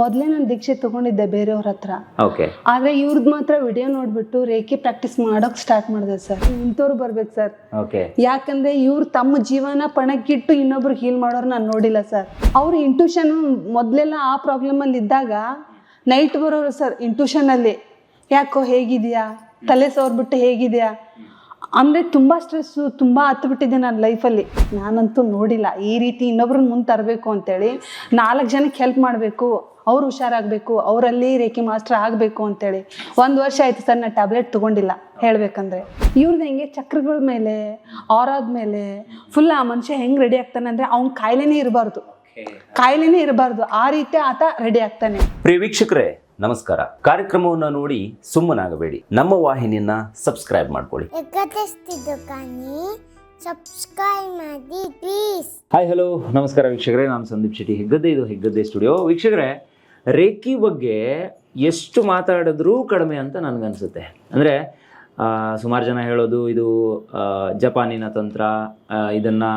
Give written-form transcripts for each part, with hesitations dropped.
ಮೊದಲೇ ನಾನು ದೀಕ್ಷೆ ತಗೊಂಡಿದ್ದೆ ಬೇರೆಯವ್ರ ಹತ್ರ. ಓಕೆ. ಆದ್ರೆ ಇವ್ರದ್ದು ಮಾತ್ರ ವಿಡಿಯೋ ನೋಡ್ಬಿಟ್ಟು ರೇಖಿ ಪ್ರಾಕ್ಟೀಸ್ ಮಾಡೋಕ್ ಸ್ಟಾರ್ಟ್ ಮಾಡಿದೆ ಸರ್. ಇಂಥವ್ರು ಬರ್ಬೇಕು ಸರ್. ಓಕೆ. ಯಾಕಂದ್ರೆ ಇವ್ರು ತಮ್ಮ ಜೀವನ ಪಣಕ್ಕಿಟ್ಟು ಇನ್ನೊಬ್ರು ಹೀಲ್ ಮಾಡೋರು ನಾನು ನೋಡಿಲ್ಲ ಸರ್. ಅವ್ರು ಇಂಟ್ಯೂಷನ್ ಮೊದಲೆಲ್ಲ ಆ ಪ್ರಾಬ್ಲಮ್ ಅಲ್ಲಿ ಇದ್ದಾಗ ನೈಟ್ ಬರೋರು ಸರ್ ಇಂಟ್ಯೂಷನ್ ಅಲ್ಲಿ. ಯಾಕೋ ಹೇಗಿದ್ಯಾ, ತಲೆ ಸೋರ್ಬಿಟ್ಟು ಹೇಗಿದ್ಯಾ ಅಂದರೆ ತುಂಬ ಸ್ಟ್ರೆಸ್ಸು ತುಂಬ ಹತ್ಬಿಟ್ಟಿದೆ ನನ್ನ ಲೈಫಲ್ಲಿ. ನಾನಂತೂ ನೋಡಿಲ್ಲ ಈ ರೀತಿ ಇನ್ನೊಬ್ರನ್ನ ಮುಂದೆ ತರಬೇಕು ಅಂತೇಳಿ. 4 ಜನಕ್ಕೆ ಹೆಲ್ಪ್ ಮಾಡಬೇಕು, ಅವ್ರು ಹುಷಾರಾಗಬೇಕು, ಅವರಲ್ಲಿ ರೇಖಿ ಮಾಸ್ಟರ್ ಆಗಬೇಕು ಅಂತೇಳಿ 1 ವರ್ಷ ಆಯಿತು ಸರ್ ನಾನು ಟ್ಯಾಬ್ಲೆಟ್ ತೊಗೊಂಡಿಲ್ಲ ಹೇಳಬೇಕಂದ್ರೆ. ಇವ್ರದ್ದು ಹೆಂಗೆ ಚಕ್ರಗಳ ಮೇಲೆ ಆರಾದ ಮೇಲೆ ಫುಲ್ ಆ ಮನುಷ್ಯ ಹೆಂಗೆ ರೆಡಿ ಆಗ್ತಾನೆ ಅಂದರೆ ಅವ್ನ ಕಾಯಿಲೆನೇ ಇರಬಾರ್ದು ಆ ರೀತಿ ಆತ ರೆಡಿ ಆಗ್ತಾನೆ. ಪ್ರಿಯ ವೀಕ್ಷಕರೇ ನಮಸ್ಕಾರ. ಕಾರ್ಯಕ್ರಮವನ್ನು ನೋಡಿ ಸುಮ್ಮನಾಗಬೇಡಿ, ನಮ್ಮ ವಾಹಿನಿಯನ್ನ ಸಬ್ಸ್ಕ್ರೈಬ್ ಮಾಡ್ಕೊಳ್ಳಿ. ಹಾಯ್ ಹಲೋ ನಮಸ್ಕಾರ ವೀಕ್ಷಕರೇ, ನಾನು ಸಂದೀಪ್ ಶೆಟ್ಟಿ, ಹೆಗ್ಗದ್ದೆ. ಇದು ಹೆಗ್ಗದ್ದೆ ಸ್ಟುಡಿಯೋ. ವೀಕ್ಷಕರೇ, ರೇಖಿ ಬಗ್ಗೆ ಎಷ್ಟು ಮಾತಾಡಿದ್ರೂ ಕಡಿಮೆ ಅಂತ ನನಗನ್ಸುತ್ತೆ. ಅಂದರೆ ಸುಮಾರು ಜನ ಹೇಳೋದು ಇದು ಜಪಾನಿನ ತಂತ್ರ, ಇದನ್ನು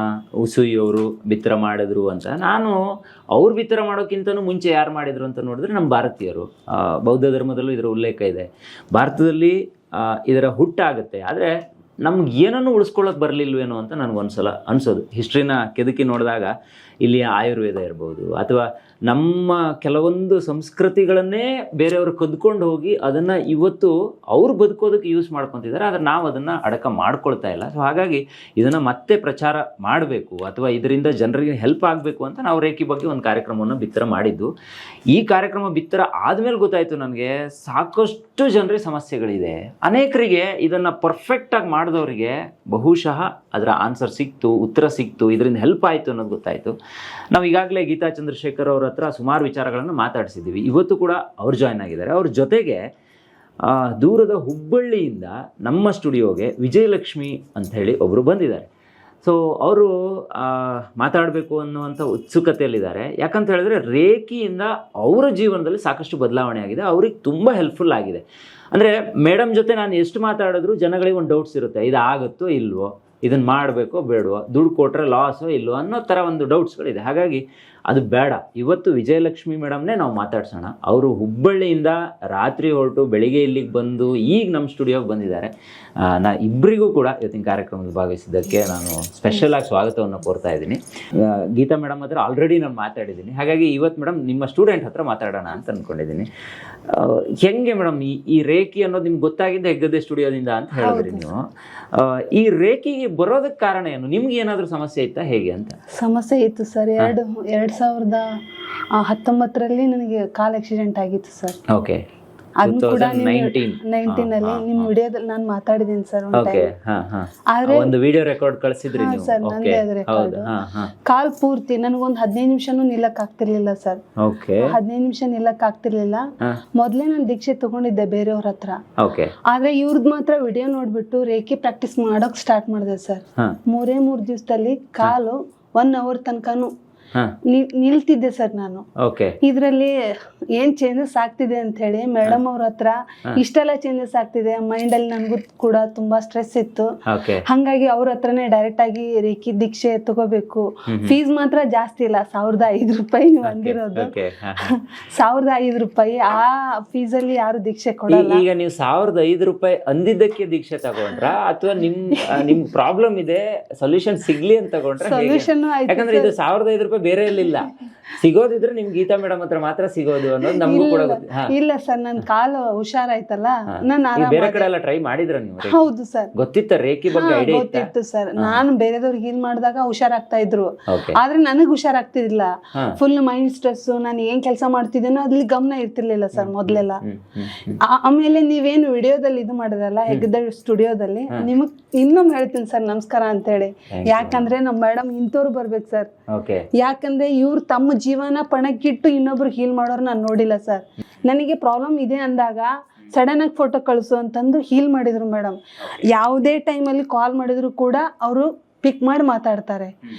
ಉಸುಯಿಯವರು ಬಿತ್ತರ ಮಾಡಿದ್ರು ಅಂತ. ನಾನು ಅವ್ರು ಬಿತ್ತರ ಮಾಡೋಕ್ಕಿಂತನೂ ಮುಂಚೆ ಯಾರು ಮಾಡಿದ್ರು ಅಂತ ನೋಡಿದ್ರೆ ನಮ್ಮ ಭಾರತೀಯರು. ಬೌದ್ಧ ಧರ್ಮದಲ್ಲೂ ಇದರ ಉಲ್ಲೇಖ ಇದೆ. ಭಾರತದಲ್ಲಿ ಇದರ ಹುಟ್ಟಾಗುತ್ತೆ. ಆದರೆ ನಮ್ಗೆ ಏನನ್ನು ಉಳಿಸ್ಕೊಳ್ಳೋಕೆ ಬರಲಿಲ್ವೇನೋ ಅಂತ ನನಗೊಂದ್ಸಲ ಅನಿಸೋದು. ಹಿಸ್ಟ್ರಿನ ಕೆದಕಿ ನೋಡಿದಾಗ ಇಲ್ಲಿ ಆಯುರ್ವೇದ ಇರ್ಬೋದು, ಅಥವಾ ನಮ್ಮ ಕೆಲವೊಂದು ಸಂಸ್ಕೃತಿಗಳನ್ನೇ ಬೇರೆಯವರು ಕದ್ಕೊಂಡು ಹೋಗಿ ಅದನ್ನು ಇವತ್ತು ಅವ್ರು ಬದುಕೋದಕ್ಕೆ ಯೂಸ್ ಮಾಡ್ಕೊತಿದ್ದಾರೆ. ಆದರೆ ನಾವು ಅದನ್ನು ಅಡಕ ಮಾಡ್ಕೊಳ್ತಾ ಇಲ್ಲ. ಸೊ ಹಾಗಾಗಿ ಇದನ್ನು ಮತ್ತೆ ಪ್ರಚಾರ ಮಾಡಬೇಕು, ಅಥವಾ ಇದರಿಂದ ಜನರಿಗೆ ಹೆಲ್ಪ್ ಆಗಬೇಕು ಅಂತ ನಾವು ರೇಖಿ ಬಗ್ಗೆ ಒಂದು ಕಾರ್ಯಕ್ರಮವನ್ನು ಬಿತ್ತರ ಮಾಡಿದ್ದು. ಈ ಕಾರ್ಯಕ್ರಮ ಬಿತ್ತರ ಆದಮೇಲೆ ಗೊತ್ತಾಯಿತು ನನಗೆ ಸಾಕಷ್ಟು ಜನರಿಗೆ ಸಮಸ್ಯೆಗಳಿದೆ. ಅನೇಕರಿಗೆ ಇದನ್ನು ಪರ್ಫೆಕ್ಟಾಗಿ ಮಾಡಿದವರಿಗೆ ಬಹುಶಃ ಅದರ ಆನ್ಸರ್ ಸಿಕ್ತು, ಉತ್ತರ ಸಿಕ್ತು, ಇದರಿಂದ ಹೆಲ್ಪ್ ಆಯಿತು ಅನ್ನೋದು ಗೊತ್ತಾಯಿತು. ನಾವು ಈಗಾಗಲೇ ಗೀತಾ ಚಂದ್ರಶೇಖರ್ ಅವ್ರ ಹತ್ರ ಸುಮಾರು ವಿಚಾರಗಳನ್ನು ಮಾತಾಡಿಸಿದ್ದೀವಿ. ಇವತ್ತು ಕೂಡ ಅವ್ರು ಜಾಯ್ನ್ ಆಗಿದ್ದಾರೆ. ಅವ್ರ ಜೊತೆಗೆ ದೂರದ ಹುಬ್ಬಳ್ಳಿಯಿಂದ ನಮ್ಮ ಸ್ಟುಡಿಯೋಗೆ ವಿಜಯಲಕ್ಷ್ಮಿ ಅಂತ ಹೇಳಿ ಒಬ್ಬರು ಬಂದಿದ್ದಾರೆ. ಸೊ ಅವರು ಮಾತಾಡಬೇಕು ಅನ್ನುವಂಥ ಉತ್ಸುಕತೆಯಲ್ಲಿದ್ದಾರೆ. ಯಾಕಂತ ಹೇಳಿದ್ರೆ ರೇಖಿಯಿಂದ ಅವರ ಜೀವನದಲ್ಲಿ ಸಾಕಷ್ಟು ಬದಲಾವಣೆ ಆಗಿದೆ, ಅವ್ರಿಗೆ ತುಂಬ ಹೆಲ್ಪ್ಫುಲ್ ಆಗಿದೆ. ಅಂದರೆ ಮೇಡಮ್ ಜೊತೆ ನಾನು ಎಷ್ಟು ಮಾತಾಡಿದ್ರು ಜನಗಳಿಗೆ ಒಂದು ಡೌಟ್ಸ್ ಇರುತ್ತೆ, ಇದು ಆಗುತ್ತೋ ಇಲ್ವೋ, ಇದನ್ನು ಮಾಡಬೇಕೋ ಬೇಡವೋ, ದುಡ್ಡು ಕೊಟ್ಟರೆ ಲಾಸೋ ಇಲ್ವೋ ಅನ್ನೋ ಥರ ಒಂದು ಡೌಟ್ಸ್ಗಳಿದೆ. ಹಾಗಾಗಿ ಅದು ಬೇಡ, ಇವತ್ತು ವಿಜಯಲಕ್ಷ್ಮಿ ಮೇಡಮ್ನೇ ನಾವು ಮಾತಾಡ್ಸೋಣ. ಅವರು ಹುಬ್ಬಳ್ಳಿಯಿಂದ ರಾತ್ರಿ ಹೊರಟು ಬೆಳಿಗ್ಗೆ ಇಲ್ಲಿಗೆ ಬಂದು ಈಗ ನಮ್ಮ ಸ್ಟುಡಿಯೋಗೆ ಬಂದಿದ್ದಾರೆ. ಇಬ್ಬರಿಗೂ ಕೂಡ ಇವತ್ತಿನ ಕಾರ್ಯಕ್ರಮದಲ್ಲಿ ಭಾಗವಹಿಸಿದ್ದಕ್ಕೆ ನಾನು ಸ್ಪೆಷಲಾಗಿ ಸ್ವಾಗತವನ್ನು ಕೋರ್ತಾ ಇದ್ದೀನಿ. ಗೀತಾ ಮೇಡಮ್ ಹತ್ರ ಆಲ್ರೆಡಿ ನಾನು ಮಾತಾಡಿದ್ದೀನಿ. ಹಾಗಾಗಿ ಇವತ್ತು ಮೇಡಮ್ ನಿಮ್ಮ ಸ್ಟೂಡೆಂಟ್ ಹತ್ರ ಮಾತಾಡೋಣ ಅಂತ ಅಂದ್ಕೊಂಡಿದ್ದೀನಿ. ಹೆಂಗೆ ಮೇಡಮ್ ಈ ರೇಖಿ ಅನ್ನೋದು ನಿಮ್ಗೆ ಗೊತ್ತಾಗಿದ್ದ ಹೆಗ್ಗದ್ದೆ ಸ್ಟುಡಿಯೋದಿಂದ ಅಂತ ಹೇಳಿದ್ರಿ ನೀವು. ಈ ರೇಖಿಗೆ ಬರೋದಕ್ಕೆ ಕಾರಣ ಏನು? ನಿಮ್ಗೆ ಏನಾದರೂ ಸಮಸ್ಯೆ ಇತ್ತಾ, ಹೇಗೆ ಅಂತ? ಸಮಸ್ಯೆ ಇತ್ತು ಸರ್. 2019ರಲ್ಲಿ ನನಗೆ ಕಾಲ್ ಆಕ್ಸಿಡೆಂಟ್ ಆಗಿತ್ತು ಸರ್. ಓಕೆ. ಅದನ್ನು ಕೂಡ 19 ನಿಮ್ಮ ವಿಡಿಯೋದಲ್ಲಿ ನಾನು ಮಾತಾಡಿದ್ದೀನಿ ಸರ್. ಒಂದು ವಿಡಿಯೋ ರೆಕಾರ್ಡ್ ಕಳಿಸಿದ್ರಿ ನೀವು. ಸರ್ ನಂದೇ ಅದು ರೆಕಾರ್ಡ್. ಕಾಲ್ ಪೂರ್ತಿ ನನಗೊಂದು 15 ನಿಮಿಷನೂ ನಿಲ್ಲಕ್ ಆಗ್ತಿರ್ಲಿಲ್ಲ ಸರ್. 15 ನಿಮಿಷ ನಿಲ್ಲಕ್ ಆಗ್ತಿರ್ಲಿಲ್ಲ. ಮೊದಲೇ ನಾನು ದೀಕ್ಷೆ ತಗೊಂಡಿದ್ದೆ ಬೇರೆಯವ್ರ ಹತ್ರ. ಆದ್ರೆ ಇವ್ರದ್ದು ಮಾತ್ರ ವಿಡಿಯೋ ನೋಡ್ಬಿಟ್ಟು ರೇಖಿ ಪ್ರಾಕ್ಟೀಸ್ ಮಾಡೋಕ್ ಸ್ಟಾರ್ಟ್ ಮಾಡಿದೆ ಸರ್. 3 ದಿವಸದಲ್ಲಿ ಕಾಲು 1 ಅವರ್ ತನಕನು ನಿಲ್ತಿದ್ದೆ ಸರ್ ನಾನು. ಇದ್ರಲ್ಲಿ ಏನ್ ಚೇಂಜಸ್ ಆಗ್ತಿದೆ ಅಂತ ಹೇಳಿ ಮೇಡಮ್ ಅವ್ರ ಹತ್ರ ಇಷ್ಟೆಲ್ಲ ಚೇಂಜಸ್ ಆಗ್ತಿದೆ ಮೈಂಡ್ ಅಲ್ಲಿ ನನಗೂ ಕೂಡ ತುಂಬಾ ಸ್ಟ್ರೆಸ್ ಇತ್ತು. ಹಂಗಾಗಿ ಅವ್ರ ಹತ್ರನೇ ಡೈರೆಕ್ಟ್ ಆಗಿ ರೇಖಿ ದೀಕ್ಷೆ ತಗೋಬೇಕು. ಫೀಸ್ ಮಾತ್ರ ಜಾಸ್ತಿ ಇಲ್ಲ, 1005 ರೂಪಾಯಿ ನೀವು ಅಂದಿರೋದು. 1005 ರೂಪಾಯಿ. ಆ ಫೀಸ್ ಅಲ್ಲಿ ಯಾರು ದೀಕ್ಷೆ ಕೊಡಲ್ಲ. ಈಗ ನೀವು 1005 ರೂಪಾಯಿ ಅಂದಿದ್ದಕ್ಕೆ ದೀಕ್ಷೆ ತಗೊಂಡ್ರ, ಅಥವಾ ನಿಮ್ ಪ್ರಾಬ್ಲಮ್ ಇದೆ ಸೊಲ್ಯೂಷನ್ ಸಿಗ್ಲಿ ಅಂತ ತಗೊಂಡ್ರ? ಸೊಲ್ಯೂಷನ್ ಯಾಕಂದ್ರೆ ಇದು 1005 ರೂಪಾಯಿ ಬೇರೆ ಎಲ್ಲಿಲ್ಲ, ಸಿಗೋದಿದ್ರೆ ನಿಮ್ ಗೀತಾ ಮೇಡಮ್ ಹತ್ರ ಮಾತ್ರ ಸಿಗೋದು ಅನ್ನೋದು ನಮಗೂ ಕೂಡ ಇಲ್ಲ ಸರ್. ನನ್ ಕಾಲು ಹುಷಾರಾಯ್ತಲ್ಲ, ನಾನು ಬೇರೆ ಕಡೆ ಎಲ್ಲ ಟ್ರೈ ಮಾಡಿದ್ರ ನೀವು? ಹೌದು ಸರ್. ಗೊತ್ತಿತ್ತ ರೇಖಿ ಬಗ್ಗೆ ಐಡಿಯಾ ಗೊತ್ತಿತ್ತು ಸರ್. ನಾನು ಬೇರೆದವ್ರಿಗೆ ಹೀಲ್ ಮಾಡಿದಾಗ ಹುಷಾರಾಗ್ತಾ ಇದ್ರು, ಆದ್ರೆ ನನಗ್ ಹುಷಾರಾಗ್ತಿರ್ಲಿಲ್ಲ. Full mind stress. ನಾನು ಏನ್ ಕೆಲಸ ಮಾಡ್ತಿದ್ದೇನೋ ಅದ್ರಲ್ಲಿ ಗಮನ ಇರ್ತಿರ್ಲಿಲ್ಲ ಸರ್ ಮೊದ್ಲೆಲ್ಲ. ಆಮೇಲೆ ನೀವೇನು ವಿಡಿಯೋದಲ್ಲಿ ಇದು ಮಾಡಿದ್ರಲ್ಲ ಹೆಗ್ಗದ್ದೆ ಸ್ಟುಡಿಯೋದಲ್ಲಿ, ನಿಮಗ್ ಇನ್ನೊಮ್ಮೆ ಹೇಳ್ತೀನಿ ಸರ್ ನಮಸ್ಕಾರ ಅಂತ ಹೇಳಿ. ಯಾಕಂದ್ರೆ ನಮ್ ಮೇಡಮ್ ಇಂಥವ್ರು ಬರ್ಬೇಕು ಸರ್. ಯಾಕಂದ್ರೆ ಇವ್ರು ತಮ್ಮ ಜೀವನ ಪಣಕ್ಕಿಟ್ಟು ಇನ್ನೊಬ್ರು ಹೀಲ್ ಮಾಡೋರು ನಾನು ನೋಡಿಲ್ಲ ಸರ್. ನನಗೆ ಪ್ರಾಬ್ಲಮ್ ಇದೆ ಅಂದಾಗ ಸಡನ್ ಆಗಿ ಫೋಟೋ ಕಳಿಸು ಅಂತಂದು ಹೀಲ್ ಮಾಡಿದ್ರು ಮೇಡಮ್. ಯಾವುದೇ ಟೈಮಲ್ಲಿ ಕಾಲ್ ಮಾಡಿದ್ರು ಕೂಡ ಅವರು ಪಿಕ್ ಮಾಡಿ ಮಾತಾಡ್ತಾರೆ.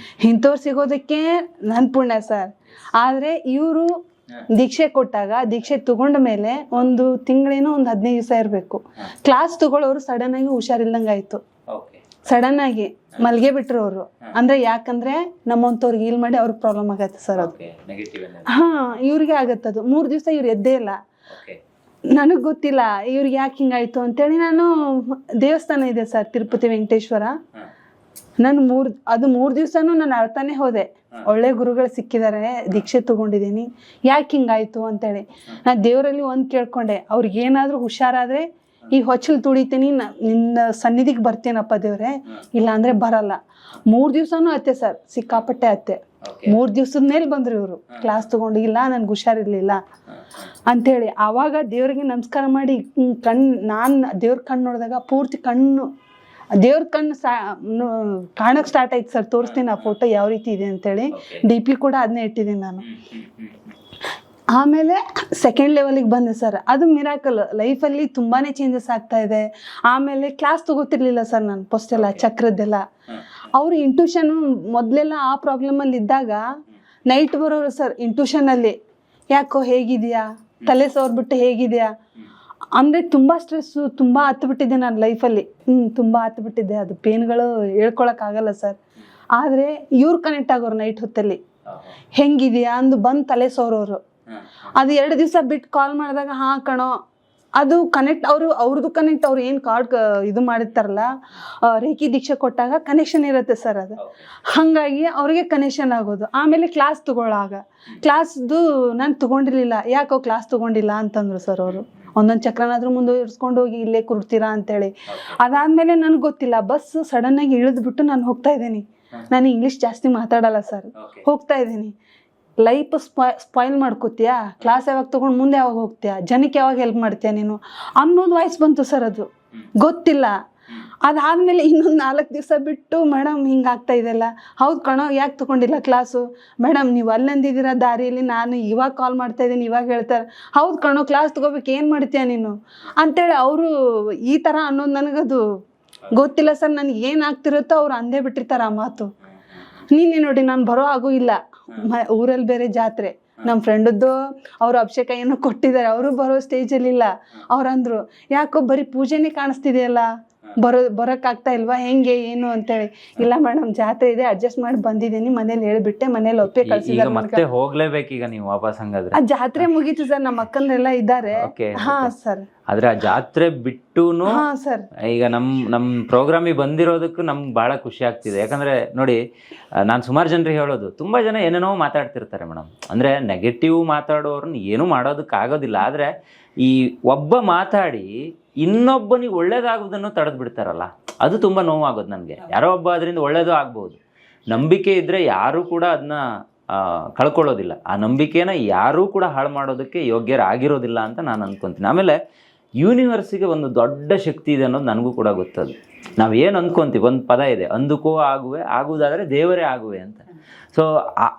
ಇಂಥವ್ರು ಸಿಗೋದಕ್ಕೆ ನನ್ನ ಪುಣ್ಯ ಸರ್. ಆದರೆ ಇವರು ದೀಕ್ಷೆ ಕೊಟ್ಟಾಗ ದೀಕ್ಷೆ ತಗೊಂಡ ಮೇಲೆ 1 ತಿಂಗಳೇನೋ 15 ದಿವಸ ಇರಬೇಕು. ಕ್ಲಾಸ್ ತಗೊಳ್ಳೋರು ಸಡನ್ ಆಗಿ ಹುಷಾರಿಲ್ದಂಗೆ ಆಯ್ತು. ಸಡನ್ ಆಗಿ ಮಲ್ಗೆ ಬಿಟ್ರು ಅವರು. ಅಂದ್ರೆ ಯಾಕಂದ್ರೆ ನಮ್ಮಂತವ್ರಿಗೆ ಹೀಲ್ ಮಾಡಿ ಅವ್ರಿಗೆ ಪ್ರಾಬ್ಲಮ್ ಆಗತ್ತೆ ಸರ್ ಅದು. ಹಾ, ಇವ್ರಿಗೆ ಆಗತ್ತದು. 3 ದಿವಸ ಇವ್ರು ಎದ್ದೇ ಇಲ್ಲ. ನನಗ್ ಗೊತ್ತಿಲ್ಲ ಇವ್ರಿಗೆ ಯಾಕೆ ಹಿಂಗಾಯ್ತು ಅಂತೇಳಿ ನಾನು ದೇವಸ್ಥಾನ ಇದೆ ಸರ್ ತಿರುಪತಿ ವೆಂಕಟೇಶ್ವರ, ನಾನು 3 ದಿವಸನೂ ನಾನು ಅಳ್ತಾನೆ ಹೋದೆ. ಒಳ್ಳೆ ಗುರುಗಳು ಸಿಕ್ಕಿದ್ದಾರೆ, ದೀಕ್ಷೆ ತಗೊಂಡಿದ್ದೀನಿ, ಯಾಕೆ ಹಿಂಗಾಯ್ತು ಅಂತೇಳಿ ನಾ ದೇವರಲ್ಲಿ ಒಂದ್ ಕೇಳ್ಕೊಂಡೆ, ಅವ್ರಿಗೆ ಏನಾದ್ರೂ ಹುಷಾರಾದ್ರೆ ಈ ಹೊಚ್ಚಲ್ ತುಳಿತೀನಿ, ನಿನ್ನ ಸನ್ನಿಧಿಗೆ ಬರ್ತೀನಪ್ಪ ದೇವ್ರೆ, ಇಲ್ಲ ಅಂದ್ರೆ ಬರಲ್ಲ. 3 ದಿವಸನೂ ಅತ್ತೆ ಸರ್, ಸಿಕ್ಕಾಪಟ್ಟೆ ಅತ್ತೆ. 3 ದಿವಸದ ಮೇಲೆ ಬಂದ್ರು ಇವರು, ಕ್ಲಾಸ್ ತಗೊಂಡು, ಇಲ್ಲ ನನ್ಗೆ ಹುಷಾರಿರ್ಲಿಲ್ಲ ಅಂತೇಳಿ. ಆವಾಗ ದೇವ್ರಿಗೆ ನಮಸ್ಕಾರ ಮಾಡಿ ನಾನ್ ದೇವ್ರ ಕಣ್ಣು ನೋಡಿದಾಗ ಪೂರ್ತಿ ಕಣ್ಣು, ದೇವ್ರ ಕಣ್ಣು ಕಾಣಕ್ ಸ್ಟಾರ್ಟ್ ಆಯ್ತು ಸರ್. ತೋರಿಸ್ತೀನಿ ಆ ಫೋಟೋ ಯಾವ ರೀತಿ ಇದೆ ಅಂತೇಳಿ, DP ಕೂಡ ಅದನ್ನೇ ಇಟ್ಟಿದ್ದೀನಿ ನಾನು. ಆಮೇಲೆ ಸೆಕೆಂಡ್ ಲೆವೆಲಿಗೆ ಬಂದೆ ಸರ್. ಅದು ಮಿರಾಕಲ್, ಲೈಫಲ್ಲಿ ತುಂಬಾನೇ ಚೇಂಜಸ್ ಆಗ್ತಾ ಇದೆ. ಆಮೇಲೆ ಕ್ಲಾಸ್ ತಗೋತಿರ್ಲಿಲ್ಲ ಸರ್ ನಾನು ಫಸ್ಟ್ ಎಲ್ಲ, ಚಕ್ರದ್ದೆಲ್ಲ. ಅವರು ಇಂಟ್ಯೂಷನ್ ಮೊದಲೆಲ್ಲ ಆ ಪ್ರಾಬ್ಲಮಲ್ಲಿ ಇದ್ದಾಗ ನೈಟ್ ಬರೋರು ಸರ್ ಇಂಟ್ಯೂಷನಲ್ಲಿ, ಯಾಕೋ ಹೇಗಿದೆಯಾ, ತಲೆ ಸವರ್ಬಿಟ್ಟು ಹೇಗಿದೆಯಾ ಅಂದರೆ ತುಂಬ ಸ್ಟ್ರೆಸ್ಸು, ತುಂಬ ಹತ್ಬಿಟ್ಟಿದ್ದೆ ನಾನು ಲೈಫಲ್ಲಿ. ತುಂಬ ಹತ್ಬಿಟ್ಟಿದ್ದೆ. ಅದು ಪೇನ್ಗಳು ಹೇಳ್ಕೊಳಕ್ಕಾಗಲ್ಲ ಸರ್. ಆದರೆ ಇವ್ರು ಕನೆಕ್ಟ್ ಆಗೋರು ನೈಟ್ ಹೊತ್ತಲ್ಲಿ, ಹೆಂಗಿದೆಯಾ ಅಂದು ಬಂದು ತಲೆ ಸೋರೋರು. ಅದು 2 ದಿವಸ ಬಿಟ್ಟು ಕಾಲ್ ಮಾಡಿದಾಗ ಹಾ ಕಣೋ ಅದು ಕನೆಕ್ಟ್, ಅವ್ರದ್ದು ಕನೆಕ್ಟ್, ಅವ್ರು ಏನು ಕಾರ್ಡ್ ಇದು ಮಾಡಿರ್ತಾರಲ್ಲ, ರೇಖಿ ದೀಕ್ಷೆ ಕೊಟ್ಟಾಗ ಕನೆಕ್ಷನ್ ಇರುತ್ತೆ ಸರ್ ಅದು. ಹಾಗಾಗಿ ಅವ್ರಿಗೆ ಕನೆಕ್ಷನ್ ಆಗೋದು. ಆಮೇಲೆ ಕ್ಲಾಸ್ ತಗೊಳ್ಳಾಗ ಕ್ಲಾಸ್ದು ನಾನು ತಗೊಂಡಿರ್ಲಿಲ್ಲ, ಯಾಕೋ ಕ್ಲಾಸ್ ತಗೊಂಡಿಲ್ಲ ಅಂತಂದ್ರು ಸರ್ ಅವರು. ಒಂದೊಂದು ಚಕ್ರನಾದ್ರೂ ಮುಂದುವರಿಸ್ಕೊಂಡು ಹೋಗಿ ಇಲ್ಲೇ ಕುರ್ತೀರಾ ಅಂತೇಳಿ. ಅದಾದ್ಮೇಲೆ ನನಗೆ ಗೊತ್ತಿಲ್ಲ, ಬಸ್ ಸಡನ್ ಆಗಿ ಇಳಿದ್ಬಿಟ್ಟು ನಾನು ಹೋಗ್ತಾ ಇದ್ದೀನಿ. ನಾನು ಇಂಗ್ಲೀಷ್ ಜಾಸ್ತಿ ಮಾತಾಡಲ್ಲ ಸರ್. ಹೋಗ್ತಾ ಇದ್ದೀನಿ, ಲೈಫ್ ಸ್ಪಾಯ್ಲ್ ಮಾಡ್ಕೋತೀಯಾ, ಕ್ಲಾಸ್ ಯಾವಾಗ ತಗೊಂಡು ಮುಂದೆ ಯಾವಾಗ ಹೋಗ್ತೀಯಾ, ಜನಕ್ಕೆ ಯಾವಾಗ ಹೆಲ್ಪ್ ಮಾಡ್ತೀಯಾ ನೀನು ಅನ್ನೋದು ವಾಯ್ಸ್ ಬಂತು ಸರ್. ಅದು ಗೊತ್ತಿಲ್ಲ. ಅದಾದ್ಮೇಲೆ ಇನ್ನೊಂದು 4 ದಿವಸ ಬಿಟ್ಟು, ಮೇಡಮ್ ಹಿಂಗಾಗ್ತಾ ಇದೆಲ್ಲ, ಹೌದು ಕಣೋ ಯಾಕೆ ತಗೊಂಡಿಲ್ಲ ಕ್ಲಾಸು, ಮೇಡಮ್ ನೀವು ಅಲ್ಲಂದಿದ್ದೀರಾ ದಾರಿಯಲ್ಲಿ, ನಾನು ಇವಾಗ ಕಾಲ್ ಮಾಡ್ತಾ ಇದ್ದೀನಿ, ಇವಾಗ ಹೇಳ್ತಾರೆ, ಹೌದು ಕಣೋ ಕ್ಲಾಸ್ ತಗೋಬೇಕು, ಏನು ಮಾಡ್ತೀಯ ನೀನು ಅಂತೇಳಿ ಅವರು ಈ ಥರ ಅನ್ನೋದು ನನಗದು ಗೊತ್ತಿಲ್ಲ ಸರ್. ನನಗೆ ಏನಾಗ್ತಿರುತ್ತೋ ಅವ್ರು ಅಂದೇ ಬಿಟ್ಟಿರ್ತಾರೆ ಆ ಮಾತು. ನೀನೇ ನೋಡಿ ನಾನು ಬರೋ ಹಾಗೂ ಇಲ್ಲ, ಊರಲ್ಲಿ ಬೇರೆ ಜಾತ್ರೆ, ನಮ್ಮ ಫ್ರೆಂಡದ್ದು ಅವರು ಅಭಿಷೇಕ ಏನೋ ಕೊಟ್ಟಿದ್ದಾರೆ, ಅವರು ಬರೋ ಸ್ಟೇಜಲ್ಲಿ ಇಲ್ಲ. ಅವ್ರಂದ್ರು ಯಾಕೋ ಬರೀ ಪೂಜೆನೇ ಕಾಣಿಸ್ತಿದೆಯಲ್ಲ, ಬರೋಕ್ಕಾಗ್ತಾ ಇಲ್ವಾ, ಹೆಂಗೆ ಏನು ಅಂತೇಳಿ. ಇಲ್ಲ ಮೇಡಮ್ ಜಾತ್ರೆ ಇದೆ, ಅಡ್ಜಸ್ಟ್ ಮಾಡಿ ಬಂದಿದ್ದೀನಿ, ಮನೇಲಿ ಹೇಳ್ಬಿಟ್ಟೆ, ಮನೇಲಿ ಒಪ್ಪೆ ಕಳ್ಸಿದ್ದಾರೆ. ಮತ್ತೆ ಹೋಗ್ಲೇಬೇಕೀಗ ನೀವು ವಾಪಸ್ ಹಂಗಾದ್ರೆ? ಆ ಜಾತ್ರೆ ಮುಗೀತು ಸರ್, ನಮ್ಮ ಅಕ್ಕಂದ್ರೆಲ್ಲ ಇದ್ದಾರೆ. ಹಾ ಸರ್. ಆದ್ರೆ ಆ ಜಾತ್ರೆ ಬಿಟ್ಟೂನು ಹಾ ಸರ್, ಈಗ ನಮ್ ಪ್ರೋಗ್ರಾಮಿಗೆ ಬಂದಿರೋದಕ್ಕೂ ನಮ್ಗೆ ಬಹಳ ಖುಷಿ ಆಗ್ತಿದೆ. ಯಾಕಂದ್ರೆ ನೋಡಿ, ನಾನು ಸುಮಾರು ಜನರಿಗೆ ಹೇಳೋದು, ತುಂಬಾ ಜನ ಏನೇನೋ ಮಾತಾಡ್ತಿರ್ತಾರೆ ಮೇಡಮ್. ಅಂದ್ರೆ ನೆಗೆಟಿವ್ ಮಾತಾಡೋರನ್ನ ಏನೂ ಮಾಡೋದಕ್ಕಾಗೋದಿಲ್ಲ. ಆದ್ರೆ ಈ ಒಬ್ಬ ಮಾತಾಡಿ ಇನ್ನೊಬ್ಬನಿಗೆ ಒಳ್ಳೇದಾಗೋದನ್ನು ತಡೆದು ಬಿಡ್ತಾರಲ್ಲ, ಅದು ತುಂಬ ನೋವಾಗೋದು ನನಗೆ. ಯಾರೋ ಒಬ್ಬ ಅದರಿಂದ ಒಳ್ಳೇದು ಆಗ್ಬೋದು. ನಂಬಿಕೆ ಇದ್ದರೆ ಯಾರೂ ಕೂಡ ಅದನ್ನ ಕಳ್ಕೊಳ್ಳೋದಿಲ್ಲ. ಆ ನಂಬಿಕೆನ ಯಾರೂ ಕೂಡ ಹಾಳು ಮಾಡೋದಕ್ಕೆ ಯೋಗ್ಯರಾಗಿರೋದಿಲ್ಲ ಅಂತ ನಾನು ಅಂದ್ಕೊತೀನಿ. ಆಮೇಲೆ ಯೂನಿವರ್ಸಿಗೆ ಒಂದು ದೊಡ್ಡ ಶಕ್ತಿ ಇದೆ ಅನ್ನೋದು ನನಗೂ ಕೂಡ ಗೊತ್ತದು. ನಾವೇನು ಅಂದ್ಕೊತೀವಿ, ಒಂದು ಪದ ಇದೆ, ಅಂದುಕೋ ಆಗುವೆ, ಆಗುವುದಾದರೆ ದೇವರೇ ಆಗುವೆ ಅಂತ. ಸೊ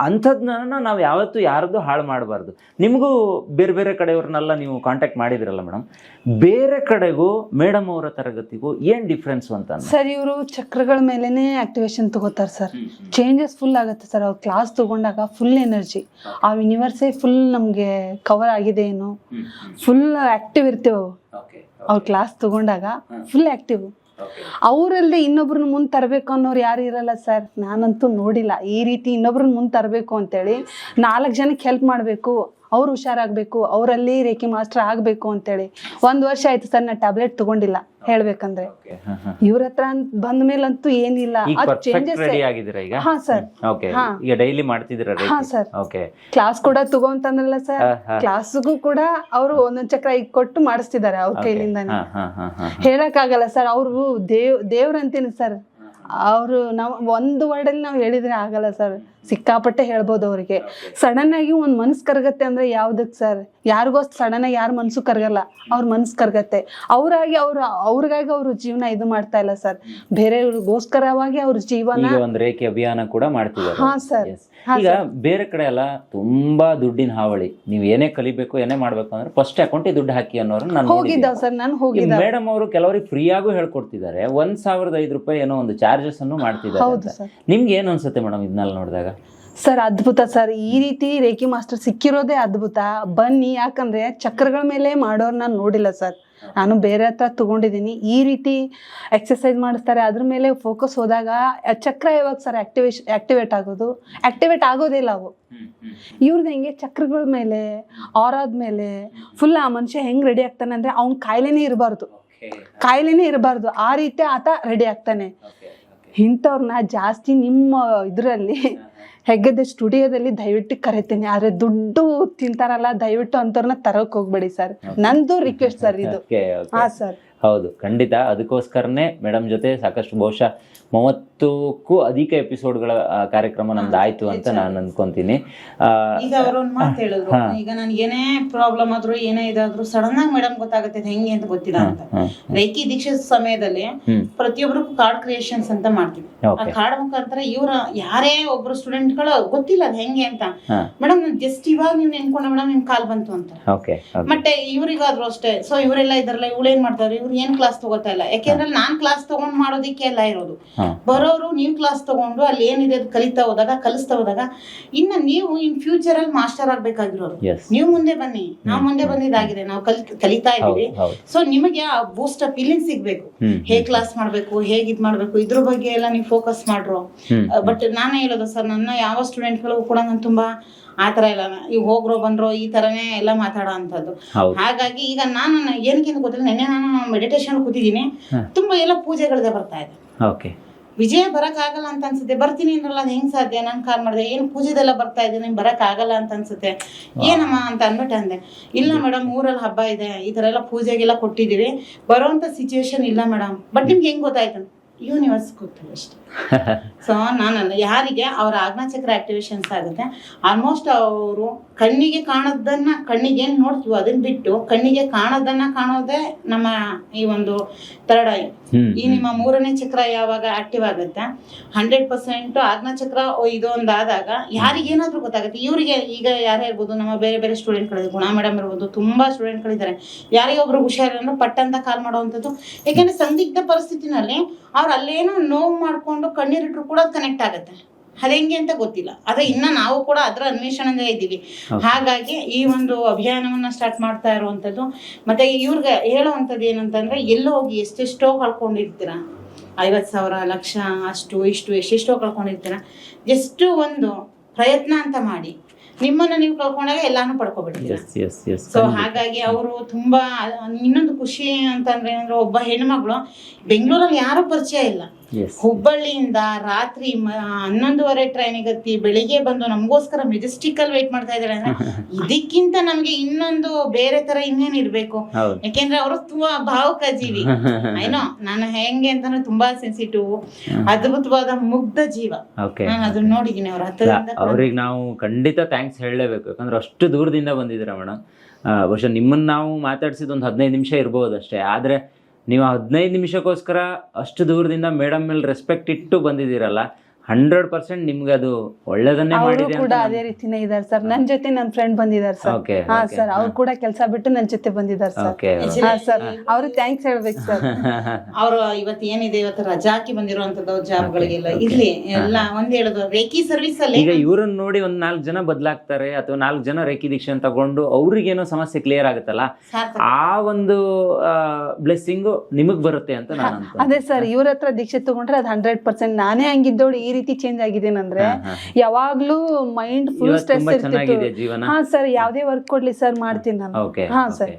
ಅಂಥದ್ದನ್ನ ನಾವು ಯಾವತ್ತೂ ಯಾರದ್ದು ಹಾಳು ಮಾಡಬಾರ್ದು. ನಿಮಗೂ ಬೇರೆ ಬೇರೆ ಕಡೆಯವ್ರನ್ನೆಲ್ಲ ನೀವು ಕಾಂಟ್ಯಾಕ್ಟ್ ಮಾಡಿದಿರಲ್ಲ ಮೇಡಮ್, ಬೇರೆ ಕಡೆಗೂ ಮೇಡಮ್ ಅವರ ತರಗತಿಗೂ ಏನು ಡಿಫ್ರೆನ್ಸು ಅಂತ? ಸರ್ ಇವರು ಚಕ್ರಗಳ ಮೇಲೆನೇ ಆಕ್ಟಿವೇಶನ್ ತಗೋತಾರೆ ಸರ್. ಚೇಂಜಸ್ ಫುಲ್ ಆಗುತ್ತೆ ಸರ್. ಅವ್ರು ಕ್ಲಾಸ್ ತಗೊಂಡಾಗ ಫುಲ್ ಎನರ್ಜಿ, ಆ ಯೂನಿವರ್ಸೇ ಫುಲ್ ನಮಗೆ ಕವರ್ ಆಗಿದೆ ಏನು, ಫುಲ್ ಆಕ್ಟಿವ್ ಇರ್ತೇವೆ. ಅವ್ರ ಕ್ಲಾಸ್ ತಗೊಂಡಾಗ ಫುಲ್ ಆಕ್ಟಿವ್. ಅವರಲ್ಲದೆ ಇನ್ನೊಬ್ರನ್ನ ಮುಂದೆ ತರಬೇಕು ಅನ್ನೋರು ಯಾರು ಇರಲ್ಲ ಸರ್. ನಾನಂತೂ ನೋಡಿಲ್ಲ ಈ ರೀತಿ ಇನ್ನೊಬ್ರನ್ನ ಮುಂದೆ ತರಬೇಕು ಅಂತೇಳಿ. 4 ಜನಕ್ಕೆ ಹೆಲ್ಪ್ ಮಾಡಬೇಕು, ಅವ್ರು ಹುಷಾರಾಗಬೇಕು, ಅವರಲ್ಲಿ ರೇಖಿ ಮಾಸ್ಟರ್ ಆಗಬೇಕು ಅಂತೇಳಿ. 1 ವರ್ಷ ಆಯ್ತು ಸರ್ ನಾನು ಟ್ಯಾಬ್ಲೆಟ್ ತಗೊಂಡಿಲ್ಲ ಹೇಳ್ಬೇಕಂದ್ರೆ. ಇವ್ರ ಹತ್ರ ಬಂದ ಮೇಲಂತೂ ಏನಿಲ್ಲ. ಹಾ ಸರ್, ಡೈಲಿ ಮಾಡ್ತಿದ್ದೀರಾ? ಹಾ ಸರ್. ಕ್ಲಾಸ್ ಕೂಡ ತಗೋಂತಂದ್ರಲ್ಲ ಸರ್, ಕ್ಲಾಸ್ಗೂ ಕೂಡ ಅವರು ಒಂದೊಂದ್ ಚಕ್ರ ಈಗ ಕೊಟ್ಟು ಮಾಡಿಸ್ತಿದ್ದಾರೆ ಅವ್ರ ಕೈಲಿಂದಾನೆ. ಹೇಳಕ್ ಆಗಲ್ಲ ಸರ್, ಅವ್ರು ದೇವ್ರಂತೀನಿ ಸರ್. ಅವರು ನಾವು ಒಂದು ವರ್ಡಲ್ಲಿ ನಾವು ಹೇಳಿದ್ರೆ ಆಗಲ್ಲ ಸರ್, ಸಿಕ್ಕಾಪಟ್ಟೆ ಹೇಳ್ಬೋದು ಅವ್ರಿಗೆ. ಸಡನ್ ಆಗಿ ಒಂದು ಮನಸ್ಸು ಕರಗತ್ತೆ ಅಂದ್ರೆ ಯಾವ್ದಕ್ ಸರ್? ಯಾರಿಗೋ ಸಡನ್ ಆಗಿ ಯಾರ ಮನಸ್ಸು ಕರಗಲ್ಲ, ಅವ್ರ ಮನಸ್ಸು ಕರಗತ್ತೆ. ಅವ್ರಿಗಾಗಿ ಅವ್ರ ಜೀವನ ಇದು ಮಾಡ್ತಾ ಇಲ್ಲ ಸರ್, ಬೇರೆಯವ್ರಿಗೋಸ್ಕರವಾಗಿ ಅವ್ರ ಜೀವನ. ಒಂದು ರೇಖೆ ಅಭಿಯಾನ ಕೂಡ ಮಾಡ್ತಿದ್ದಾರೆ. ಹಾ ಸರ್. ಈಗ ಬೇರೆ ಕಡೆ ಎಲ್ಲ ತುಂಬಾ ದುಡ್ಡಿನ ಹಾವಳಿ. ನೀವು ಏನೇ ಕಲಿಬೇಕು, ಏನೇ ಮಾಡ್ಬೇಕು ಅಂದ್ರೆ ಫಸ್ಟ್ ಅಕೌಂಟಿಗೆ ದುಡ್ಡು ಹಾಕಿ ಅನ್ನೋರು ನಾನು ಹೋಗಿದ್ದ ಸರ್. ನಾನು ಹೋಗಿದ್ದ ಮೇಡಮ್ ಅವರು ಕೆಲವರಿಗೆ ಫ್ರೀ ಆಗು ಹೇಳ್ಕೊಡ್ತಿದ್ದಾರೆ. 1,500 ರೂಪಾಯಿ ಏನೋ ಒಂದು ಚಾರ್ಜಸ್ ಅನ್ನು ಮಾಡ್ತಿದ್ದಾರೆ. ನಿಮ್ಗೆ ಏನ್ ಅನ್ಸುತ್ತೆ ಮೇಡಮ್ ಇದನ್ನೆಲ್ಲ ನೋಡಿದಾಗ? ಸರ್ ಅದ್ಭುತ ಸರ್, ಈ ರೀತಿ ರೇಖಿ ಮಾಸ್ಟರ್ ಸಿಕ್ಕಿರೋದೇ ಅದ್ಭುತ. ಬನ್ನಿ, ಯಾಕಂದ್ರೆ ಚಕ್ರಗಳ ಮೇಲೆ ಮಾಡೋರ್ನ ನೋಡಿಲ್ಲ ಸರ್. ನಾನು ಬೇರೆ ಹತ್ರ ತಗೊಂಡಿದ್ದೀನಿ, ಈ ರೀತಿ ಎಕ್ಸರ್ಸೈಸ್ ಮಾಡಿಸ್ತಾರೆ, ಅದ್ರ ಮೇಲೆ ಫೋಕಸ್ ಹೋದಾಗ ಚಕ್ರ ಯಾವಾಗ ಸರ್ ಆಕ್ಟಿವೇಟ್ ಆಗೋದು? ಆಕ್ಟಿವೇಟ್ ಆಗೋದಿಲ್ಲ ಅವು. ಇವ್ರದ್ದು ಹೆಂಗೆ ಚಕ್ರಗಳ ಮೇಲೆ, ಆರಾದ ಮೇಲೆ ಫುಲ್ ಆ ಮನುಷ್ಯ ಹೆಂಗ್ ರೆಡಿ ಆಗ್ತಾನೆ ಅಂದ್ರೆ ಅವ್ನ ಕಾಯಿಲೆನೇ ಇರಬಾರ್ದು, ಆ ರೀತಿ ಆತ ರೆಡಿ ಆಗ್ತಾನೆ. ಇಂಥವ್ರನ್ನ ಜಾಸ್ತಿ ನಿಮ್ಮ ಇದರಲ್ಲಿ ಹೆಗ್ಗದ್ದೆ ಸ್ಟುಡಿಯೋದಲ್ಲಿ ದಯವಿಟ್ಟು ಕರಿತೀನಿ. ಆದ್ರೆ ದುಡ್ಡು ತಿಂತಾರಲ್ಲ, ದಯವಿಟ್ಟು ಅಂಥವ್ರನ್ನ ತರೋಕ್ ಹೋಗ್ಬೇಡಿ ಸರ್, ನಂದು ರಿಕ್ವೆಸ್ಟ್ ಸರ್ ಇದು. ಹಾ ಸರ್, ಹೌದು, ಖಂಡಿತ. ಅದಕ್ಕೋಸ್ಕರನೇ ಮೇಡಮ್ ಜೊತೆ ಸಾಕಷ್ಟು ಬಹುಶಃ 30ಕ್ಕೂ ಅಧಿಕ ಎಪಿಸೋಡ್ಗಳ ಕಾರ್ಯಕ್ರಮ ನಮ್ದು ಆಯ್ತು ಅಂತ ನಾನು ಅನ್ಕೊಂತೀನಿ. ಈಗ ಅವರೊಂದು ಮಾತು ಹೇಳಿದ್ರು, ಈಗ ನನ್ಗೆ ಏನೇ ಪ್ರಾಬ್ಲಮ್ ಆದ್ರೂ ಏನೇ ಇದಾದ್ರು ಸಡನ್ ಆಗಿ ಮೇಡಮ್ ಗೊತ್ತಾಗುತ್ತೆ ಹೆಂಗೆ ಅಂತ ಗೊತ್ತಿಲ್ಲ ಅಂತ. ರೇಖಿ ದೀಕ್ಷೆ ಸಮಯದಲ್ಲಿ ಪ್ರತಿಯೊಬ್ಬರಿಗೂ ಕಾರ್ಡ್ ಕ್ರಿಯೇಷನ್ಸ್ ಅಂತ ಮಾಡ್ತೀವಿ. ಆ ಕಾರ್ಡ್ ಮುಖಾಂತರ ಇವ್ರ ಯಾರೇ ಒಬ್ರು ಸ್ಟೂಡೆಂಟ್ ಗಳು ಗೊತ್ತಿಲ್ಲ ಅದ್ ಹೆಂಗೆ ಅಂತ, ಮೇಡಮ್ ಜಸ್ಟ್ ಇವಾಗ ನೀವ್ ನೆನ್ಕೊಂಡ ಮೇಡಮ್ ನಿಮ್ ಕಾಲ್ ಬಂತು ಅಂತ. ಮತ್ತೆ ಇವ್ರಿಗಾದ್ರು ಅಷ್ಟೇ. ಸೊ ಇವರೆಲ್ಲ ಇದ್ರಲ್ಲ, ಇವಳು ಏನ್ ಮಾಡ್ತಾರೆ, ಇವ್ರು ಏನ್ ಕ್ಲಾಸ್ ತಗೋತಾ ಇಲ್ಲ. ಯಾಕೆಂದ್ರೆ ನಾನ್ ಕ್ಲಾಸ್ ತಗೊಂಡ್ ಮಾಡೋದಿಕ್ಕೆ ಎಲ್ಲ ಇರೋದು. ಬರೋರು ನೀವು ಕ್ಲಾಸ್ ತಗೊಂಡು ಅಲ್ಲಿ ಏನಿದೆ ಅದು ಕಲಿಸ್ತಾ ಹೋದಾಗ ಇನ್ನ ನೀವು ಇನ್ ಫ್ಯೂಚರ್ ಅಲ್ಲಿ ಮಾಸ್ಟರ್ ಆಗ್ಬೇಕಾಗಿರೋರು. ನೀವು ಮುಂದೆ ಬನ್ನಿ, ನಾವು ಮುಂದೆ ಬಂದಿದ್ದಾಗಿದೆ, ನಾವು ಕಲಿತಾ ಇದೀವಿ. ಸೊ ನಿಮಗೆ ಆ ಬೂಸ್ಟ್ ಅಪ್ ಇಲ್ಲಿ ಸಿಗ್ಬೇಕು. ಹೇಗ್ ಕ್ಲಾಸ್ ಮಾಡ್ಬೇಕು, ಹೇಗ್ ಇದ್ ಮಾಡ್ಬೇಕು, ಇದ್ರ ಬಗ್ಗೆ ಎಲ್ಲ ನೀವು ಫೋಕಸ್ ಮಾಡ್ರು. ಬಟ್ ನಾನೇ ಹೇಳೋದು ಸರ್, ನನ್ನ ಯಾವ ಸ್ಟೂಡೆಂಟ್ ಗಳು ಕೂಡ ನಾನು ತುಂಬಾ ಆತರ ಇಲ್ಲ, ಈಗ ಹೋಗ್ರೋ ಬಂದ್ರೋ ಈ ತರನೇ ಎಲ್ಲ ಮಾತಾಡೋ ಅಂತದ್ದು. ಹಾಗಾಗಿ ಈಗ ನಾನು ಏನಕ್ಕೆ ಗೊತ್ತಿಲ್ಲ, ನೆನ್ನೆ ನಾನು ಮೆಡಿಟೇಷನ್ ಕೂತಿದ್ದೀನಿ, ತುಂಬಾ ಎಲ್ಲ ಪೂಜೆಗಳದೇ ಬರ್ತಾ ಇದೆ. ವಿಜಯ ಬರಕ್ ಆಗಲ್ಲ ಅಂತ ಅನ್ಸುತ್ತೆ. ಬರ್ತೀನಿ ಅಂದ್ರಲ್ಲ, ಅದು ಹೆಂಗ್ ಸಾಧ್ಯ? ನಾನು ಕಾಲ್ ಮಾಡಿದೆ, ಏನ್ ಪೂಜೆದೆಲ್ಲ ಬರ್ತಾ ಇದೆ, ನಿಮ್ಗೆ ಬರಕ್ ಆಗಲ್ಲ ಅಂತ ಅನ್ಸುತ್ತೆ. ಏನಮ್ಮ ಅಂತ ಅಂದ್ಬಿಟ್ಟೆ ಅಂದೆ. ಇಲ್ಲ ಮೇಡಮ್, ಊರಲ್ಲಿ ಹಬ್ಬ ಇದೆ, ಈ ತರ ಎಲ್ಲ ಪೂಜೆಗೆಲ್ಲ ಕೊಟ್ಟಿದೀವಿ, ಬರೋಂತ ಸಿಚುವೇಶನ್ ಇಲ್ಲ ಮೇಡಮ್. ಬಟ್ ನಿಮ್ಗೆ ಹೆಂಗ್ ಗೊತ್ತಾಯ್ತು? ಯೂನಿವರ್ಸ್ ಗೊತ್ತಿಲ್ಲ ಅಷ್ಟೇ. ಸೊ ನಾನಲ್ಲ, ಯಾರಿಗೆ ಅವರ ಆಜ್ಞಾಚಕ್ರ ಆಕ್ಟಿವೇಶನ್ಸ್ ಆಗುತ್ತೆ, ಆಲ್ಮೋಸ್ಟ್ ಅವರು ಕಣ್ಣಿಗೆ ಕಾಣೋದನ್ನ, ಕಣ್ಣಿಗೆ ಏನ್ ನೋಡ್ತೀವೋ ಅದನ್ನ ಬಿಟ್ಟು ಕಣ್ಣಿಗೆ ಕಾಣೋದನ್ನ ಕಾಣೋದೇ ನಮ್ಮ ಈ ಒಂದು ಥರ್ಡ್ ಐ. ಈ ನಿಮ್ಮ 3ನೇ ಚಕ್ರ ಯಾವಾಗ ಆಕ್ಟಿವ್ ಆಗುತ್ತೆ, 100% ಆಜ್ಞಾಚಕ್ರ ಇದೊಂದು ಆದಾಗ ಯಾರಿಗೇನಾದ್ರೂ ಗೊತ್ತಾಗುತ್ತೆ. ಇವರಿಗೆ ಈಗ ಯಾರೇ ಇರ್ಬೋದು, ನಮ್ಮ ಬೇರೆ ಬೇರೆ ಸ್ಟೂಡೆಂಟ್ಗಳಿದೆ, ಗುಣಾ ಮೇಡಮ್ ಇರ್ಬೋದು, ತುಂಬಾ ಸ್ಟೂಡೆಂಟ್ಗಳಿದ್ದಾರೆ. ಯಾರಿಗೆ ಒಬ್ರು ಹುಷಾರಿಲ್ಲ ಪಟ್ ಅಂತ ಕಾಲ್ ಮಾಡುವಂಥದ್ದು. ಯಾಕೆಂದ್ರೆ ಸಂದಿಗ್ಧ ಪರಿಸ್ಥಿತಿನಲ್ಲಿ ಅವ್ರು ಅಲ್ಲೇನೋ ನೋವು ಮಾಡ್ಕೊಂಡು ಕಣ್ಣೀರಿಟ್ರು ಕೂಡ ಕನೆಕ್ಟ್ ಆಗುತ್ತೆ. ಅದೇಂಗೆ ಅಂತ ಗೊತ್ತಿಲ್ಲ. ಅದೇ ಇನ್ನ ನಾವು ಕೂಡ ಅದರ ಅನ್ವೇಷಣೆ ಇದ್ದೀವಿ. ಹಾಗಾಗಿ ಈ ಒಂದು ಅಭಿಯಾನವನ್ನ ಸ್ಟಾರ್ಟ್ ಮಾಡ್ತಾ ಇರುವಂತದ್ದು. ಮತ್ತೆ ಇವ್ರಿಗೆ ಹೇಳುವಂಥದ್ದು ಏನಂತಂದ್ರೆ, ಎಲ್ಲೋ ಹೋಗಿ ಎಷ್ಟೆಷ್ಟೋ ಕಳ್ಕೊಂಡಿರ್ತೀರ, 50,000 ಲಕ್ಷ ಅಷ್ಟು ಇಷ್ಟು ಎಷ್ಟೆಷ್ಟೋ ಕಳ್ಕೊಂಡಿರ್ತೀರ. ಎಷ್ಟು ಒಂದು ಪ್ರಯತ್ನ ಅಂತ ಮಾಡಿ ನಿಮ್ಮನ್ನ ನೀವು ಕಳ್ಕೊಂಡಾಗ ಎಲ್ಲಾನು ಪಡ್ಕೊಬಿಡ್ತೀರ. ಸೊ ಹಾಗಾಗಿ ಅವರು ತುಂಬಾ ಇನ್ನೊಂದು ಖುಷಿ ಅಂತಂದ್ರೆ, ಒಬ್ಬ ಹೆಣ್ಮಗಳು ಬೆಂಗಳೂರಲ್ಲಿ ಯಾರು ಪರಿಚಯ ಇಲ್ಲ, ಹುಬ್ಬಳ್ಳಿಯಿಂದ ರಾತ್ರಿ 11:30 ಟ್ರೈನಿಗೆ ಹತ್ತಿ ಬೆಳಿಗ್ಗೆ ಬಂದು ನಮಗೋಸ್ಕರ ಮೆಜೆಸ್ಟಿಕ್ ಅಲ್ಲಿ ವೇಟ್ ಮಾಡ್ತಾ ಇದಾರೆ ಅಂದ್ರೆ, ಇದಕ್ಕಿಂತ ನಮ್ಗೆ ಇನ್ನೊಂದು ಬೇರೆ ತರ ಇನ್ನೇನ್ ಇರ್ಬೇಕು. ಯಾಕೆಂದ್ರೆ ಅವರು ತುಂಬಾ ಭಾವುಕ ಜೀವಿ. ಏನೋ ನಾನು ಹೆಂಗೆ ಅಂತಂದ್ರೆ ತುಂಬಾ ಸೆನ್ಸಿಟಿವ್, ಅದ್ಭುತವಾದ ಮುಗ್ಧ ಜೀವ. ನಾನು ಅದನ್ನ ನೋಡಿದೀನಿ ಅವ್ರ ಹತ್ತಿರದಿಂದ. ಅವ್ರಿಗೆ ನಾವು ಖಂಡಿತ ಥ್ಯಾಂಕ್ಸ್ ಹೇಳಲೇಬೇಕು, ಯಾಕಂದ್ರೆ ಅಷ್ಟು ದೂರದಿಂದ ಬಂದಿದ್ದೀರಾ ಮೇಡಮ್. ಬಹುಶಃ ನಿಮ್ಮನ್ನ ನಾವು ಮಾತಾಡ್ಸಿದ ಒಂದು 15 ನಿಮಿಷ ಇರ್ಬೋದು ಅಷ್ಟೇ, ಆದ್ರೆ ನೀವು 15 ನಿಮಿಷಕ್ಕೋಸ್ಕರ ಅಷ್ಟು ದೂರದಿಂದ ಮೇಡಮ್ ಮೇಲೆ ರೆಸ್ಪೆಕ್ಟ್ ಇಟ್ಟು ಬಂದಿದ್ದೀರಲ್ಲ, 100% ನಿಮ್ಗೆ ಅದು ಒಳ್ಳೇದನ್ನೇ ಮಾಡಿದೆ. ಕೂಡ ಅದೇ ರೀತಿನೇ ಇದಾರೆ ಸರ್. ನನ್ ಜೊತೆ ನನ್ನ ಫ್ರೆಂಡ್ ಬಂದಿದ್ದಾರೆ ಸರ್. ಹಾ ಸರ್, ಅವ್ರು ಕೂಡ ಕೆಲಸ ಬಿಟ್ಟು ನನ್ ಜೊತೆ ಬಂದಿದ್ದಾರೆ ಸರ್. ಹಾ ಸರ್, ಅವ್ರು ಥ್ಯಾಂಕ್ಸ್ ಹೇಳ್ಬೇಕು ಸರ್. ಅವ್ರು ಇವತ್ತು ಏನಿದೆ, ಇವತ್ತು ರಜಾ ಹಾಕಿ ಬಂದಿರುವಂತದ್ದು ಜಾಬ್ಗಳಿಗೆಲ್ಲ ಇರ್ಲಿ ಎಲ್ಲ ಒಂದ್ ಹೇಳುದು, ರೇಖಿ ಸರ್ವಿಸ್ ಅಲ್ಲಿ ಈಗ ಇವ್ರನ್ನ ನೋಡಿ ಒಂದ್ 4 ಜನ ಬದಲಾಗ್ತಾರೆ, ಅಥವಾ 4 ಜನ ರೇಖಿ ದೀಕ್ಷೆ ತಗೊಂಡು ಅವ್ರಿಗೇನೋ ಸಮಸ್ಯೆ ಕ್ಲಿಯರ್ ಆಗುತ್ತಲ್ಲ, ಆ ಒಂದು ಬ್ಲೆಸ್ಸಿಂಗ್ ನಿಮಗ್ ಬರುತ್ತೆ ಅಂತ ನಾನು. ಅದೇ ಸರ್, ಇವ್ರ ಹತ್ರ ದೀಕ್ಷೆ ತಗೊಂಡ್ರೆ ಅದು 100%. ನಾನೇ ಹಂಗಿದ್ದೋಳು ಈ ರೀತಿ ಚೇಂಜ್ ಆಗಿದ್ದೇನಂದ್ರೆ, ಯಾವಾಗ್ಲೂ ಮೈಂಡ್ ಫುಲ್ ಸ್ಟ್ರೆಸ್ ಇರ್ತಿತ್ತು. ಹಾ ಸರ್, ಯಾವ್ದೇ ವರ್ಕ್ ಕೊಡ್ಲಿ ಸರ್ ಮಾಡ್ತೀನಿ ನಾನು. ಹಾ ಸರ್,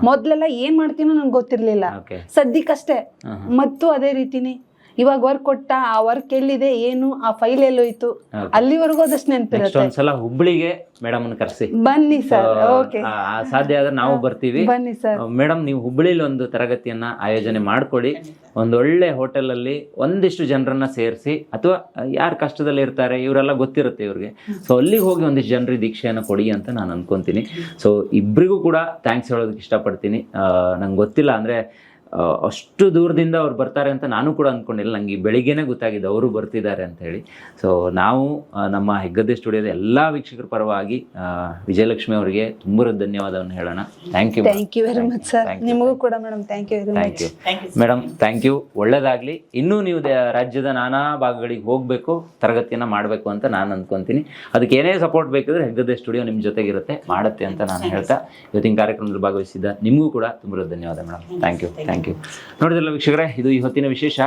ಮೊದ್ಲೆಲ್ಲ ಏನ್ ಮಾಡ್ತೀನೋ ನನ್ಗೆ ಗೊತ್ತಿರ್ಲಿಲ್ಲ, ಸದ್ಯಕ್ಕಷ್ಟೇ. ಮತ್ತು ಅದೇ ರೀತಿನೇ ಇವಾಗ ವರ್ಕ್ ಕೊಟ್ಟ, ಆ ವರ್ಕ್ ಎಲ್ಲಿದೆ, ಏನು, ಆ ಫೈಲ್ ಎಲ್ಲೋಯ್ತು, ಅಲ್ಲಿವರೆಗೂ ಅದಷ್ಟು ನೆನಪಿರುತ್ತೆ. ಒಂದ್ಸಲ ಹುಬ್ಳಿಗೆ ಮೇಡಮ್ ಕರ್ಸಿ ಬನ್ನಿ ಸರ್. ಓಕೆ, ಸಾಧ್ಯ ಆದ್ರೆ ನಾವು ಬರ್ತೀವಿ. ಬನ್ನಿ ಸರ್. ಮೇಡಮ್, ನೀವು ಹುಬ್ಳಿಲಿ ಒಂದು ತರಗತಿಯನ್ನ ಆಯೋಜನೆ ಮಾಡ್ಕೊಡಿ, ಒಂದೊಳ್ಳೆ ಹೋಟೆಲ್ ಅಲ್ಲಿ ಒಂದಿಷ್ಟು ಜನರನ್ನ ಸೇರಿಸಿ, ಅಥವಾ ಯಾರು ಕಷ್ಟದಲ್ಲಿ ಇರ್ತಾರೆ ಇವರೆಲ್ಲ ಗೊತ್ತಿರುತ್ತೆ ಇವ್ರಿಗೆ, ಸೊ ಅಲ್ಲಿಗೆ ಹೋಗಿ ಒಂದಿಷ್ಟು ಜನರಿಗೆ ದೀಕ್ಷೆಯನ್ನು ಕೊಡಿ ಅಂತ ನಾನು ಅನ್ಕೊಂತೀನಿ. ಸೊ ಇಬ್ಬರಿಗೂ ಕೂಡ ಥ್ಯಾಂಕ್ಸ್ ಹೇಳೋದಕ್ಕೆ ಇಷ್ಟಪಡ್ತೀನಿ. ನಂಗೆ ಗೊತ್ತಿಲ್ಲ ಅಂದ್ರೆ ಅಷ್ಟು ದೂರದಿಂದ ಅವ್ರು ಬರ್ತಾರೆ ಅಂತ ನಾನು ಕೂಡ ಅಂದ್ಕೊಂಡಿಲ್ಲ. ನನಗೆ ಬೆಳಿಗ್ಗೆನೇ ಗೊತ್ತಾಗಿದೆ ಅವರು ಬರ್ತಿದ್ದಾರೆ ಅಂತ ಹೇಳಿ. ಸೊ ನಾವು ನಮ್ಮ ಹೆಗ್ಗದ್ದೆ ಸ್ಟುಡಿಯೋದ ಎಲ್ಲ ವೀಕ್ಷಕರ ಪರವಾಗಿ ವಿಜಯಲಕ್ಷ್ಮಿ ಅವರಿಗೆ ತುಂಬ ಧನ್ಯವಾದವನ್ನು ಹೇಳೋಣ. Thank you. Thank you very much sir. ನಿಮಗೂ ಕೂಡ madam thank you very much. Thank you madam, thank you. ಒಳ್ಳೆಯದಾಗಲಿ. ಇನ್ನೂ ನೀವು ರಾಜ್ಯದ ನಾನಾ ಭಾಗಗಳಿಗೆ ಹೋಗಬೇಕು, ತರಗತಿಯನ್ನು ಮಾಡಬೇಕು ಅಂತ ನಾನು ಅಂದ್ಕೊತೀನಿ. ಅದಕ್ಕೆ ಏನೇ ಸಪೋರ್ಟ್ ಬೇಕಿದ್ರೆ ಹೆಗ್ಗದ್ದೆ ಸ್ಟುಡಿಯೋ ನಿಮ್ಮ ಜೊತೆಗಿರುತ್ತೆ, ಮಾಡುತ್ತೆ ಅಂತ ನಾನು ಹೇಳ್ತಾ ಇವತ್ತಿನ ಕಾರ್ಯಕ್ರಮದಲ್ಲಿ ಭಾಗವಹಿಸಿದ್ದ ನಿಮಗೂ ಕೂಡ ತುಂಬ ಧನ್ಯವಾದ ಮೇಡಮ್. Thank you. ನೋಡಿದ್ರಲ್ಲ ವೀಕ್ಷಕರೇ, ಇದು ಈ ಹೊತ್ತಿನ ವಿಶೇಷ.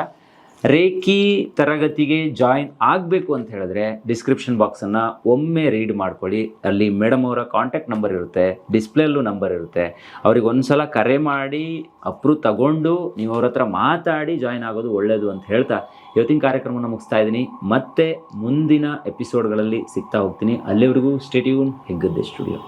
ರೇಖಿ ತರಗತಿಗೆ ಜಾಯಿನ್ ಆಗಬೇಕು ಅಂತ ಹೇಳಿದ್ರೆ ಡಿಸ್ಕ್ರಿಪ್ಷನ್ ಬಾಕ್ಸನ್ನು ಒಮ್ಮೆ ರೀಡ್ ಮಾಡ್ಕೊಳ್ಳಿ. ಅಲ್ಲಿ ಮೇಡಮ್ ಅವರ ಕಾಂಟ್ಯಾಕ್ಟ್ ನಂಬರ್ ಇರುತ್ತೆ, ಡಿಸ್ಪ್ಲೇಯಲ್ಲೂ ನಂಬರ್ ಇರುತ್ತೆ. ಅವ್ರಿಗೆ ಒಂದ್ಸಲ ಕರೆ ಮಾಡಿ ಅಪ್ರೂವ್ ತಗೊಂಡು ನೀವು ಅವ್ರ ಹತ್ರ ಮಾತಾಡಿ ಜಾಯಿನ್ ಆಗೋದು ಒಳ್ಳೆಯದು ಅಂತ ಹೇಳ್ತಾ ಇವತ್ತಿನ ಕಾರ್ಯಕ್ರಮವನ್ನು ಮುಗಿಸ್ತಾ ಇದ್ದೀನಿ. ಮತ್ತೆ ಮುಂದಿನ ಎಪಿಸೋಡ್ಗಳಲ್ಲಿ ಸಿಗ್ತಾ ಹೋಗ್ತೀನಿ. ಅಲ್ಲಿವರೆಗೂ ಸ್ಟೇ ಟ್ಯೂನ್, ಹೆಗ್ಗದ್ದೆ ಸ್ಟುಡಿಯೋ.